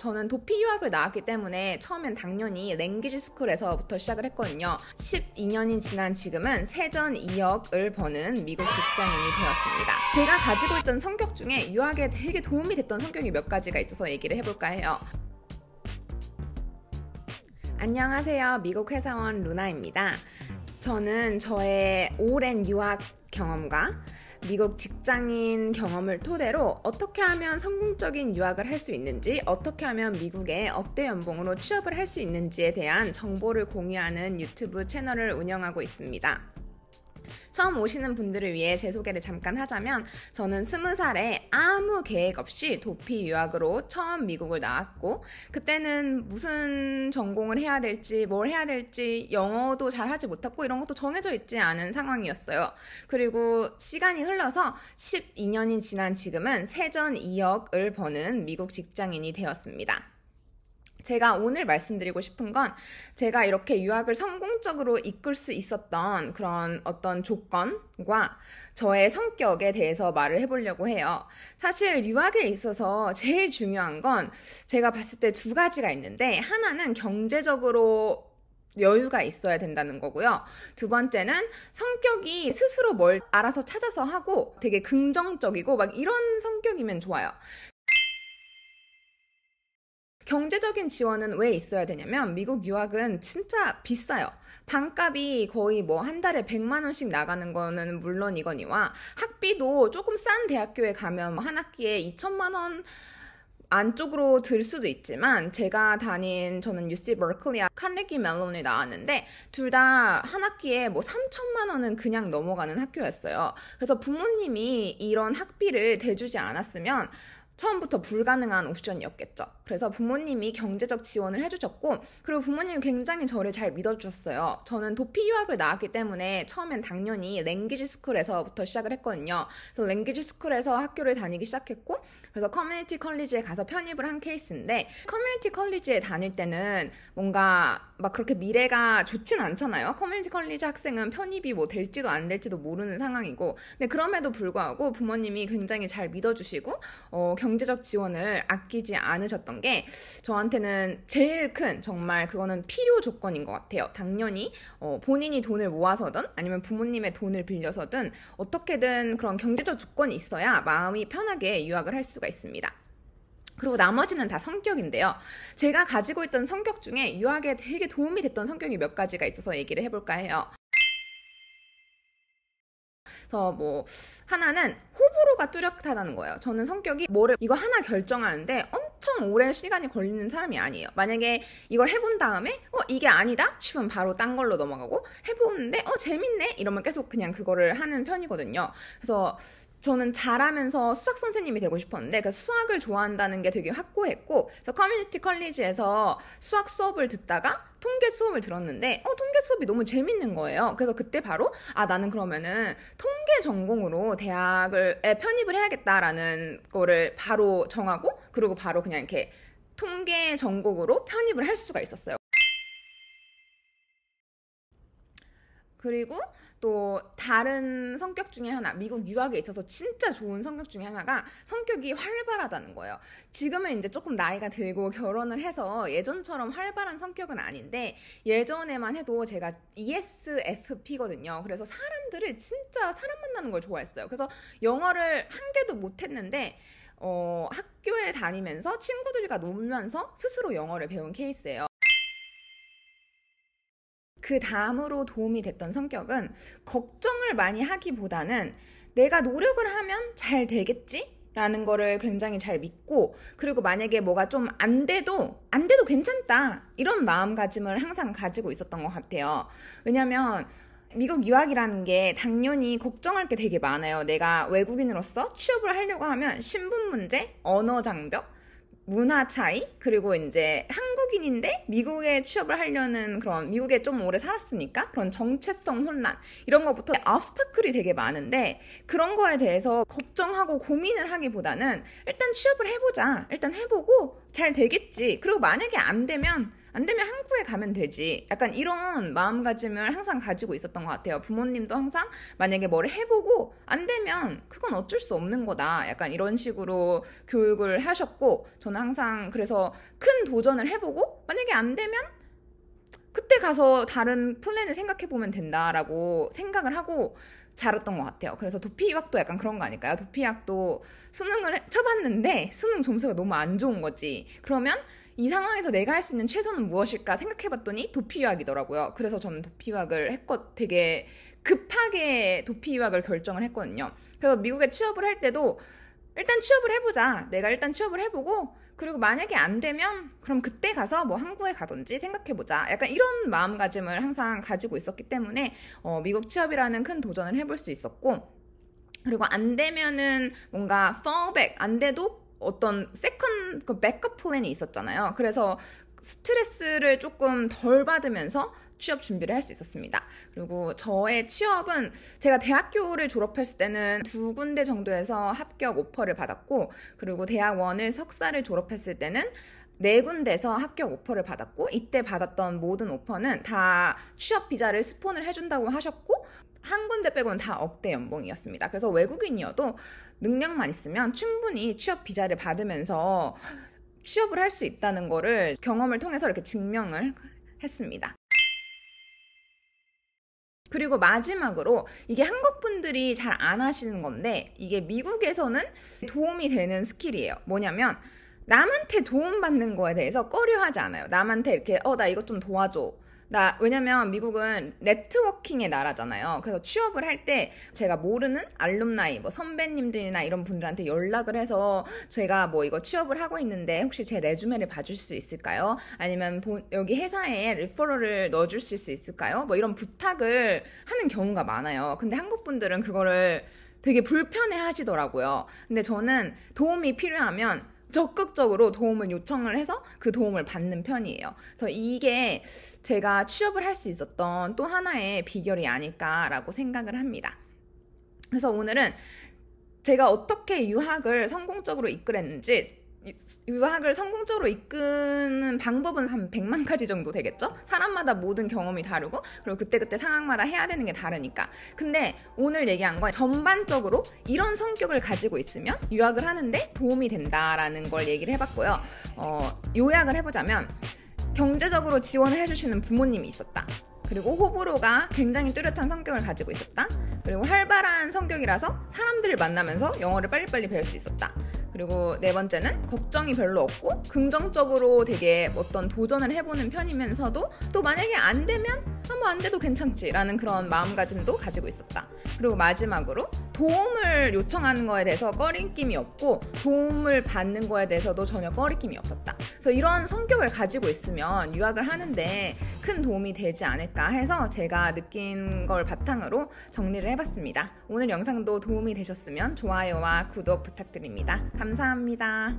저는 도피 유학을 나왔기 때문에 처음엔 당연히 랭귀지 스쿨에서부터 시작을 했거든요. 12년이 지난 지금은 세전 2억을 버는 미국 직장인이 되었습니다. 제가 가지고 있던 성격 중에 유학에 되게 도움이 됐던 성격이 몇 가지가 있어서 얘기를 해볼까 해요. 안녕하세요. 미국 회사원 루나입니다. 저는 저의 오랜 유학 경험과 미국 직장인 경험을 토대로 어떻게 하면 성공적인 유학을 할 수 있는지, 어떻게 하면 미국에 억대 연봉으로 취업을 할 수 있는지에 대한 정보를 공유하는 유튜브 채널을 운영하고 있습니다. 처음 오시는 분들을 위해 제 소개를 잠깐 하자면, 저는 20살에 아무 계획 없이 도피 유학으로 처음 미국을 나왔고, 그때는 무슨 전공을 해야 될지, 뭘 해야 될지, 영어도 잘 하지 못했고 이런 것도 정해져 있지 않은 상황이었어요. 그리고 시간이 흘러서 12년이 지난 지금은 세전 2억을 버는 미국 직장인이 되었습니다. 제가 오늘 말씀드리고 싶은 건, 제가 이렇게 유학을 성공적으로 이끌 수 있었던 그런 어떤 조건과 저의 성격에 대해서 말을 해보려고 해요. 사실 유학에 있어서 제일 중요한 건 제가 봤을 때 두 가지가 있는데, 하나는 경제적으로 여유가 있어야 된다는 거고요. 두 번째는 성격이 스스로 뭘 알아서 찾아서 하고 되게 긍정적이고 막 이런 성격이면 좋아요. 경제적인 지원은 왜 있어야 되냐면, 미국 유학은 진짜 비싸요. 방값이 거의 한 달에 100만 원씩 나가는 거는 물론이거니와, 학비도 조금 싼 대학교에 가면 한 학기에 2천만 원 안쪽으로 들 수도 있지만, 제가 저는 UC 버클리와 카네기 멜론을 나왔는데 둘 다 한 학기에 3천만 원은 그냥 넘어가는 학교였어요. 그래서 부모님이 이런 학비를 대주지 않았으면 처음부터 불가능한 옵션이었겠죠. 그래서 부모님이 경제적 지원을 해주셨고, 그리고 부모님이 굉장히 저를 잘 믿어주셨어요. 저는 도피 유학을 나왔기 때문에 처음엔 당연히 랭귀지 스쿨에서부터 시작을 했거든요. 그래서 랭귀지 스쿨에서 학교를 다니기 시작했고, 그래서 커뮤니티 컬리지에 가서 편입을 한 케이스인데, 커뮤니티 컬리지에 다닐 때는 뭔가 막 그렇게 미래가 좋진 않잖아요. 커뮤니티 컬리지 학생은 편입이 될지도 안 될지도 모르는 상황이고, 근데 그럼에도 불구하고 부모님이 굉장히 잘 믿어주시고 경제적 지원을 아끼지 않으셨던 게 저한테는 제일 큰, 정말 그거는 필요 조건인 것 같아요. 당연히 본인이 돈을 모아서든 아니면 부모님의 돈을 빌려서든 어떻게든 그런 경제적 조건이 있어야 마음이 편하게 유학을 할 수가 있습니다. 그리고 나머지는 다 성격인데요. 제가 가지고 있던 성격 중에 유학에 되게 도움이 됐던 성격이 몇 가지가 있어서 얘기를 해볼까 해요. 그래서 하나는 호불호가 뚜렷하다는 거예요. 저는 성격이 이거 하나 결정하는데 엄청 오랜 시간이 걸리는 사람이 아니에요. 만약에 이걸 해본 다음에 이게 아니다 싶으면 바로 딴 걸로 넘어가고, 해보는데 재밌네 이러면 계속 그냥 그거를 하는 편이거든요. 그래서 저는 잘하면서 수학 선생님이 되고 싶었는데, 그 수학을 좋아한다는 게 되게 확고했고, 그래서 커뮤니티 컬리지에서 수학 수업을 듣다가 통계 수업을 들었는데 통계 수업이 너무 재밌는 거예요. 그래서 그때 바로 나는 그러면은 통계 전공으로 대학에 편입을 해야겠다라는 거를 바로 정하고, 그리고 바로 그냥 이렇게 통계 전공으로 편입을 할 수가 있었어요. 그리고 또 다른 성격 중에 하나, 미국 유학에 있어서 진짜 좋은 성격 중에 하나가 성격이 활발하다는 거예요. 지금은 이제 조금 나이가 들고 결혼을 해서 예전처럼 활발한 성격은 아닌데, 예전에만 해도 제가 ESFP거든요. 그래서 사람들을 진짜 사람 만나는 걸 좋아했어요. 그래서 영어를 한 개도 못했는데 학교에 다니면서 친구들과 놀면서 스스로 영어를 배운 케이스예요. 그 다음으로 도움이 됐던 성격은, 걱정을 많이 하기보다는 내가 노력을 하면 잘 되겠지? 라는 거를 굉장히 잘 믿고, 그리고 만약에 뭐가 좀 안 돼도 괜찮다 이런 마음가짐을 항상 가지고 있었던 것 같아요. 왜냐면 미국 유학이라는 게 당연히 걱정할 게 되게 많아요. 내가 외국인으로서 취업을 하려고 하면 신분 문제, 언어 장벽, 문화 차이, 그리고 이제 한국인인데 미국에 취업을 하려는 그런, 미국에 좀 오래 살았으니까 그런 정체성 혼란, 이런 것부터 obstacle이 되게 많은데, 그런 거에 대해서 걱정하고 고민을 하기보다는 일단 취업을 해보자, 일단 해보고 잘 되겠지, 그리고 만약에 안 되면 안 되면 한국에 가면 되지. 약간 이런 마음가짐을 항상 가지고 있었던 것 같아요. 부모님도 항상 만약에 뭐를 해보고 안 되면 그건 어쩔 수 없는 거다. 약간 이런 식으로 교육을 하셨고, 저는 항상 그래서 큰 도전을 해보고 만약에 안 되면 그때 가서 다른 플랜을 생각해보면 된다라고 생각을 하고 자랐던 것 같아요. 그래서 도피 유학도 약간 그런 거 아닐까요? 도피 유학도 수능을 쳐봤는데 수능 점수가 너무 안 좋은 거지. 그러면 이 상황에서 내가 할 수 있는 최선은 무엇일까 생각해봤더니 도피 유학이더라고요. 그래서 저는 도피 유학을 되게 급하게 도피 유학을 결정을 했거든요. 그래서 미국에 취업을 할 때도 일단 취업을 해보자. 내가 일단 취업을 해보고, 그리고 만약에 안 되면 그럼 그때 가서 뭐 한국에 가든지 생각해보자. 약간 이런 마음가짐을 항상 가지고 있었기 때문에 미국 취업이라는 큰 도전을 해볼 수 있었고, 그리고 안 되면은 뭔가 fallback, 안 돼도 어떤 second 백업 플랜이 있었잖아요. 그래서 스트레스를 조금 덜 받으면서 취업 준비를 할 수 있었습니다. 그리고 저의 취업은 제가 대학교를 졸업했을 때는 2군데 정도에서 합격 오퍼를 받았고, 그리고 대학원을 석사를 졸업했을 때는 4군데서 합격 오퍼를 받았고, 이때 받았던 모든 오퍼는 다 취업 비자를 스폰을 해준다고 하셨고, 한 군데 빼고는 다 억대 연봉이었습니다. 그래서 외국인이어도 능력만 있으면 충분히 취업 비자를 받으면서 취업을 할 수 있다는 거를 경험을 통해서 이렇게 증명을 했습니다. 그리고 마지막으로, 이게 한국 분들이 잘 안 하시는 건데 이게 미국에서는 도움이 되는 스킬이에요. 뭐냐면 남한테 도움받는 거에 대해서 꺼려하지 않아요. 남한테 이렇게 나 이것 좀 도와줘. 왜냐면 미국은 네트워킹의 나라잖아요. 그래서 취업을 할 때 제가 모르는 알룸나이, 뭐 선배님들이나 이런 분들한테 연락을 해서 제가 뭐 이거 취업을 하고 있는데 혹시 제 레주메를 봐줄 수 있을까요? 아니면 여기 회사에 리퍼럴을 넣어줄 수 있을까요? 뭐 이런 부탁을 하는 경우가 많아요. 근데 한국 분들은 그거를 되게 불편해 하시더라고요. 근데 저는 도움이 필요하면 적극적으로 도움을 요청을 해서 그 도움을 받는 편이에요. 그래서 이게 제가 취업을 할 수 있었던 또 하나의 비결이 아닐까라고 생각을 합니다. 그래서 오늘은 제가 어떻게 유학을 성공적으로 이끌었는지, 유학을 성공적으로 이끄는 방법은 한 100만 가지 정도 되겠죠? 사람마다 모든 경험이 다르고, 그리고 그때그때 상황마다 해야 되는 게 다르니까. 근데 오늘 얘기한 건 전반적으로 이런 성격을 가지고 있으면 유학을 하는데 도움이 된다라는 걸 얘기를 해봤고요. 요약을 해보자면, 경제적으로 지원을 해주시는 부모님이 있었다. 그리고 호불호가 굉장히 뚜렷한 성격을 가지고 있었다. 그리고 활발한 성격이라서 사람들을 만나면서 영어를 빨리빨리 배울 수 있었다. 그리고 4번째는 걱정이 별로 없고 긍정적으로 되게 어떤 도전을 해보는 편이면서도 또 만약에 안 되면 뭐 안 돼도 괜찮지 라는 그런 마음가짐도 가지고 있었다. 그리고 마지막으로 도움을 요청하는 거에 대해서 꺼리낌이 없고 도움을 받는 거에 대해서도 전혀 꺼리낌이 없었다. 그래서 이런 성격을 가지고 있으면 유학을 하는데 큰 도움이 되지 않을까 해서 제가 느낀 걸 바탕으로 정리를 해봤습니다. 오늘 영상도 도움이 되셨으면 좋아요와 구독 부탁드립니다. 감사합니다.